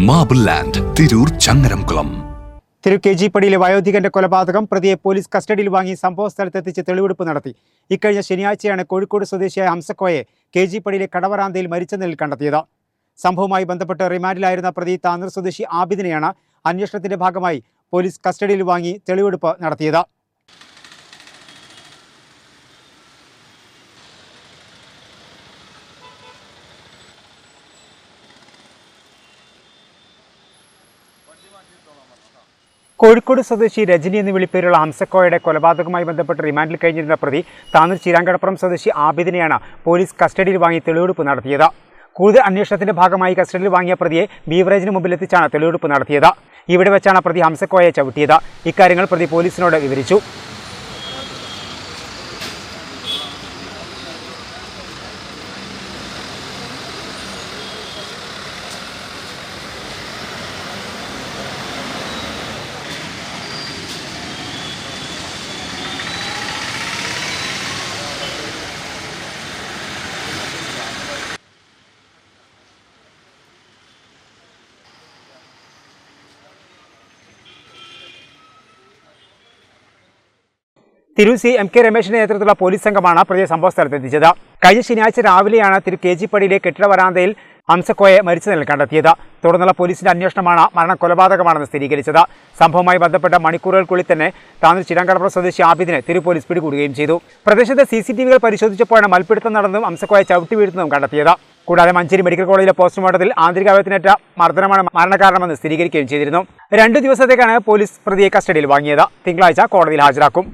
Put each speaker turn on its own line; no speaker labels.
Marble land Tirur Changaramkulam.
തിരു കേജിപ്പടിയിലെ വയോധികന്റെ കൊലപാതകം പ്രതിയെ പോലീസ് കസ്റ്റഡിയിൽ വാങ്ങി സംഭവ സ്ഥലത്തെത്തിച്ച് തെളിവെടുപ്പ് നടത്തി. ഇക്കഴിഞ്ഞ ശനിയാഴ്ചയാണ് കോഴിക്കോട് സ്വദേശിയായ ഹംസക്കോയെ കേജിപ്പടിയിലെ കടവറാന്തയിൽ മരിച്ച നിലയിൽ കണ്ടെത്തിയത്. സംഭവവുമായി ബന്ധപ്പെട്ട് റിമാൻഡിലായിരുന്ന പ്രതി താനൂർ സ്വദേശി ആബിദിനെയാണ് അന്വേഷണത്തിന്റെ ഭാഗമായി പോലീസ് കസ്റ്റഡിയിൽ വാങ്ങി തെളിവെടുപ്പ് നടത്തിയത്. കോഴിക്കോട് സ്വദേശി രജനി എന്ന് വിളിപ്പേരുള്ള ഹംസക്കോയുടെ കൊലപാതകവുമായി ബന്ധപ്പെട്ട് റിമാൻഡിൽ കഴിഞ്ഞിരുന്ന പ്രതി താനൂർ ചീരാങ്കടപ്പുറം സ്വദേശി ആബിദിനെയാണ് പോലീസ് കസ്റ്റഡിയിൽ വാങ്ങി തെളിവെടുപ്പ് നടത്തിയത്. കൂടുതൽ അന്വേഷണത്തിന്റെ ഭാഗമായി കസ്റ്റഡിയിൽ വാങ്ങിയ പ്രതിയെ ബീവറേജിന് മുമ്പിലെത്തിച്ചാണ് തെളിവെടുപ്പ് നടത്തിയത്. ഇവിടെ വെച്ചാണ് പ്രതി ഹംസക്കോയെ ചവിട്ടിയത്. ഇക്കാര്യങ്ങൾ പ്രതി പോലീസിനോട് വിവരിച്ചു. തിരൂർ സി എം കെ രമേശിന്റെ നേതൃത്വത്തിലുള്ള പോലീസ് സംഘമാണ് പ്രതിയെ സംഭവ സ്ഥലത്തെത്തിച്ചത്. കഴിഞ്ഞ ശനിയാഴ്ച രാവിലെയാണ് തിരു കേജിപ്പടിയിലെ കെട്ടിട വരാന്തയിൽ ഹംസക്കോയെ മരിച്ച നിലയിൽ കണ്ടെത്തിയത്. തുടർന്നുള്ള പോലീസിന്റെ അന്വേഷണമാണ് മരണം കൊലപാതകമാണെന്ന് സ്ഥിരീകരിച്ചത്. സംഭവവുമായി ബന്ധപ്പെട്ട മണിക്കൂറുകൾക്കുള്ളിൽ തന്നെ താനൂർ ചീരാങ്കടപ്പുറം സ്വദേശി ആബിദിനെ തിരു പോലീസ് പിടികൂടുകയും ചെയ്തു. പ്രദേശത്തെ CCTV പരിശോധിച്ചപ്പോഴാണ് മൽപ്പിടുത്തം നടന്നതും ഹംസക്കോയെ ചവിട്ടി വീഴ്ത്തുന്നതും കണ്ടെത്തിയത്. കൂടാതെ മഞ്ചേരി മെഡിക്കൽ കോളേജിലെ പോസ്റ്റ്മോർട്ടത്തിൽ ആന്തരിക അവയവത്തിനേറ്റ മർദ്ദനമാണ് മരണകാരണമെന്ന് സ്ഥിരീകരിക്കുകയും ചെയ്തിരുന്നു. 2 ദിവസത്തേക്കാണ് പോലീസ് പ്രതിയെ കസ്റ്റഡിയിൽ വാങ്ങിയത്. തിങ്കളാഴ്ച കോടതിയിൽ ഹാജരാക്കും.